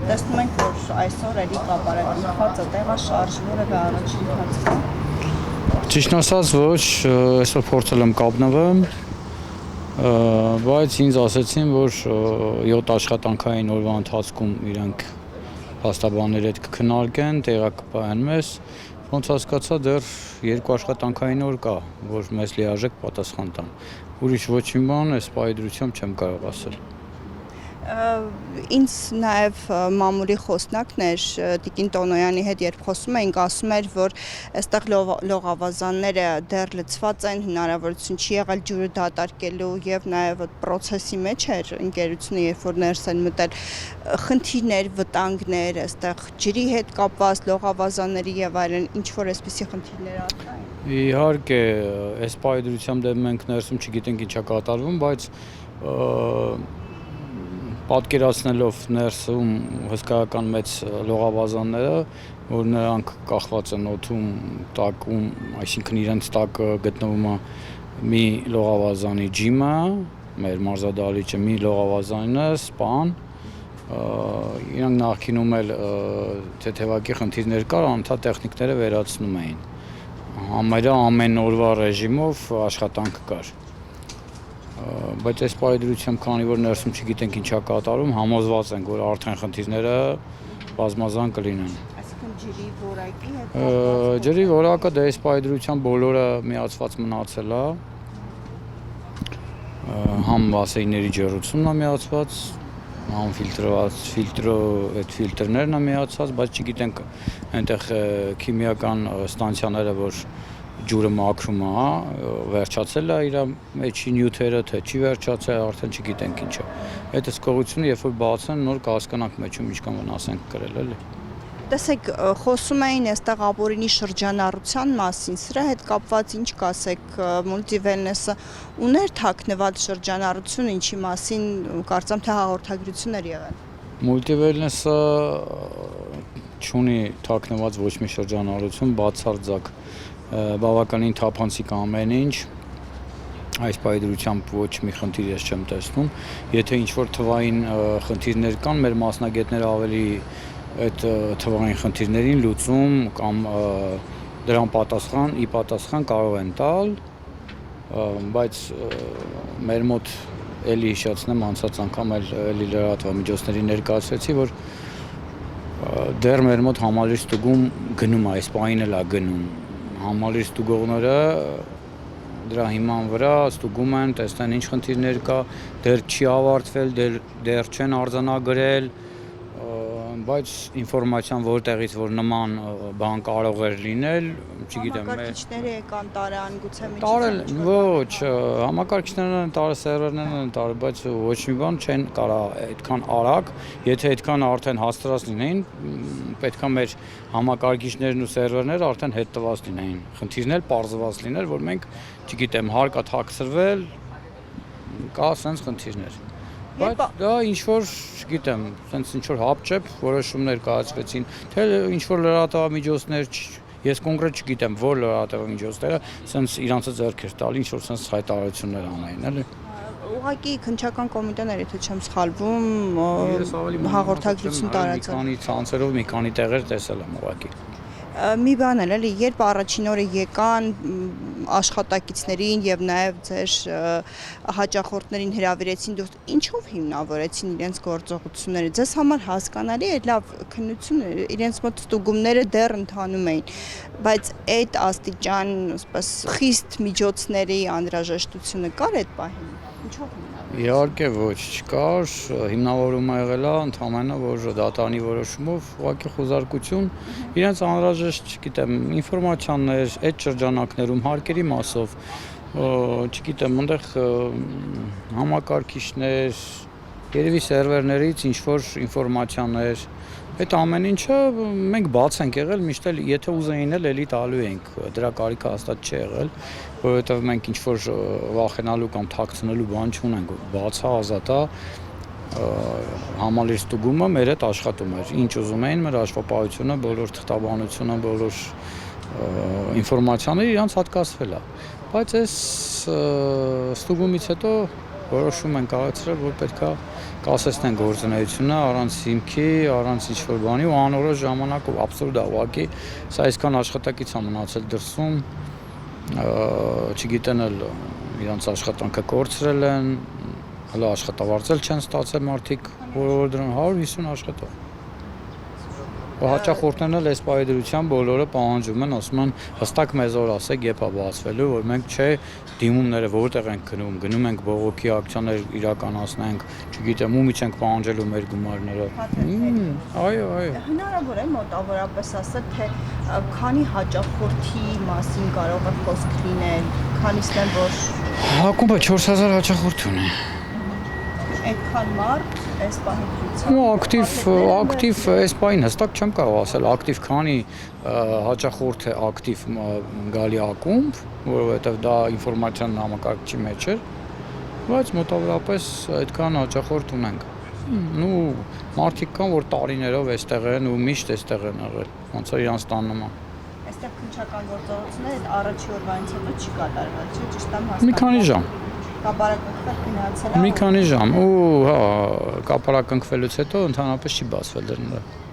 տեսնում ենք, որ այսօր էլի կա բարեկամվածը տեղաշարժ, որևէ առաջին ընթացք։ Ճիշտ ասած ոչ, այսօր փորձել եմ կապնվել, բայց ինձ ասեցին, որ 7 աշխատանքային օրվա ընթացքում իրենք փաստաբանների հետ կքննարկեն, տեղակ կպահեն մեզ, ոնց հասկացա դեռ 2 աշխատանքային օր կա, որ մեզ լիարժեք պատասխան տան։ Ուրիշ ոչ մի բան այս պայդրությամբ չեմ կարող ասել։ Ինձ նաև մամուլի խոսնակն էր Տիկին Տոնոյանի հետ, երբ խոսում էինք, ասում էր, որ այստեղ լողավազանները դեռ լցված են, հնարավորություն չի եղել ջուրը դատարկելու եւ նաև այդ process-ի մեջ էր ընկերությունը, երբ որ ներս են մտել, խնդիրներ, վտանգներ, այստեղ ջրի հետ կապված լողավազանների եւ այլն, ինչ որ այսպիսի խնդիրներ արկա են։ Իհարկե, այս պայդրությամբ դեմ մենք ներսում չգիտենք ինչա կատարվում, բայց պատկերացնելով ներսում հսկայական մեծ լողավազանները, որ նրանք կախված են օդում, տակում, այսինքն իրենց տակ գտնվում է մի լողավազանի ջիմը, մեր մարզադահլիճը մի լողավազանն է, սպան, իրանք նախկինում էլ թեթևակի խնդիրներ կար, անընդհատ տեխնիկները վերացնում էին, համարյա ամեն օրվա ռեժիմով աշխատանք կար։ Բայց այս պայդրությամբ, քանի որ ներսում չգիտենք ինչա կատարում, համոզված ենք, որ արդեն խնդիրները բազմազան կլինեն։ Այսինքն ջրի որակի հետ Ջրի որակը դե այս պայդրությամբ բոլորը միացված մնացել է, համ բասեյների ջեռուցումն է միացված, համ այդ ֆիլտրներն է միացված, բայց չգիտենք այնտեղ քիմիական ստանցիաները, որ ջուրը մաքրում է, վերջացել է իր մեջի նյութերը, թե չի վերջացել, արդեն չգիտենք ինչա։ Այդ հսկողությունը, երբ որ բացեն, նոր կհասկանանք մեջում ինչքան վնաս ենք կրել, էլի։ Տեսեք, խոսում էին այստեղ ապօրինի շրջանառության մասին, սրա հետ կապված ինչ կասեք, Multiwellness-ը ուներ թաքնված շրջանառություն, ինչի մասին կարծեմ թե հաղորդագրություններ եղան։ Multiwellness-ը չունի թաքնված ոչ մի շրջանառություն, բացարձակ բավականին թափանցիկ ամեն ինչ, այս պայդրությամբ ոչ մի խնդիր ես չեմ տեսնում, եթե ինչ-որ թվային խնդիրներ կան, մեր մասնագետները ավելի այդ թվային խնդիրներին լուծում կամ դրան պատասխան կարող են տալ, բայց մեր մոտ էլի հիշեցնեմ, անցած անգամ էլի լրատվամիջոցների ներկայացրեցի, որ դեռ մեր մոտ համալիր ստուգում գնում է, այս պահին էլ է գնում, համալիր ստուգողները դրա հիման վրա ստուգում են, տեսնեն ինչ խնդիրներ կա, դեռ չի ավարտվել, դեռ չեն արձանագրել, բայց ինֆորմացիան որտեղից որ նման բան կարող էր լինել, չգիտեմ, համակարգիչները եկան տարան, գուցե տարել, ոչ, համակարգիչներն են տարել, սերվերներն են տարել, բայց ոչ մի բան չեն կարող այդքան արագ, եթե այդքան արդեն հաստատած լինեին, պետք է մեր համակարգիչներն ու սերվերները արդեն հետ տված լինեին, խնդիրն էլ պարզված լիներ, որ մենք, չգիտեմ, հարկա թաքցրվել, կա սենց խնդիրներ։ Բայց դա ինչ-որ, չգիտեմ, սենց ինչ-որ հապճեպ որոշումներ կայացվեցին, թե ինչ-որ լրատվամիջոցներ, ես կոնկրետ չգիտեմ, որ լրատվամիջոցները սենց իրանցը ձեռք էր տալ, ինչ-որ սենց հայտարարություններ անային, էլի։ Ուղղակի քննչական կոմիտեներ, եթե չեմ սխալվում, հաղորդագրություն տարածել։ Մի քանի ցանցերով, մի քանի տեղեր տեսել եմ ուղղակի։ Մի բան էլ էլի, երբ առաջին օրը եկան աշխատակիցներին եւ նաեւ ձեր հաճախորդներին հրավիրեցին, դուք ինչով հիմնավորեցին իրենց գործողությունները։ Ձեզ համար հասկանալի է, լավ քննություն է, իրենց մոտ ստուգումները դեռ ընթանում էին, բայց այդ աստիճան, ասես, խիստ միջոցների անհրաժեշտությունը կար այդ պահին։ Ինչով Իհարկե ոչ, չկար, հիմնավորումը եղել է ընդհանրապես, որ դատարանի որոշումով ուղղակի խոզարկություն, իրենց անհրաժեշտ, չգիտեմ, ինֆորմացիաներ, այդ շրջանակներում հարկերի մասով, չգիտեմ, այնտեղ համակարգիչներ, երևի սերվերներից ինչ-որ ինֆորմացիաներ, այդ ամեն ինչը մենք բաց ենք եղել, միշտ էլ եթե ուզեին էլի տալու ենք, դրա կարիքը հաստատ չի եղել, որովհետև մենք ինչ-որ վախենալու կամ թաքցնելու բան չունենք, բաց է, ազատ է, համալիր ստուգումը մեր հետ աշխատում էր, ինչ ուզում էին, մեր հաշվապահությունը, բոլոր թղթաբանությունը, բոլոր ինֆորմացիաները իրանց հատկացվել է, բայց այս ստուգումից հետո որոշում են կայացրել, որ պետք է կասեցնեն գործունեությունը առանց հիմքի, առանց ինչ-որ բանի ու անորոշ ժամանակով աբսուրդ է ուղղակի, սա այսքան աշխատակից է մնացել դրսում, չգիտեն էլ իրանց աշխատանքը կորցրել են, հələ աշխատավարձել չեն ստացել մարդիկ, որ դրան 150 աշխատող։ Հաճախորդներն էլ այս պայդրությամբ բոլորը պահանջում են, ասում են հստակ մեզ որ ասեք, երբ է բացվելու, որ մենք չէ դիմումները որտեղ ենք գնում ենք բողոքի ակցիաներ իրականացնենք, չգիտեմ, ումի չենք պահանջելու մեր գումարները։ Այո։ Հնարավոր է մոտավորապես ասել, թե քանի հաճախորդի մասին կարող է խոսք լինել, քանիսն են որ Ակումբը 4000 հաճախորդ ունի։ Այդքան մարդ այս պահին Ակտիվ այս պահին հստակ չեմ կարող ասել, ակտիվ քանի հաճախորդ է ակտիվ գալի ակումբ, որովհետև դա ինֆորմացիոն համակարգչի մեջ է, բայց մոտավորապես այդքան հաճախորդ ունենք։ Ու մարդիկ կան, որ տարիներով այստեղ են ու միշտ այստեղ են եղել, ոնց որ իրանց տանում է։ Այստեղ քննչական գործողությունները այդ առաջի օրվանից հետո չի կատարվել, չէ՞, ճիշտ եմ Մի քանի ժամ։ Կապարակնքվել գնացել է։ Մի քանի ժամ ու հա, կապարակնքվելուց հետո ընդհանրապես չի բացվել դռները։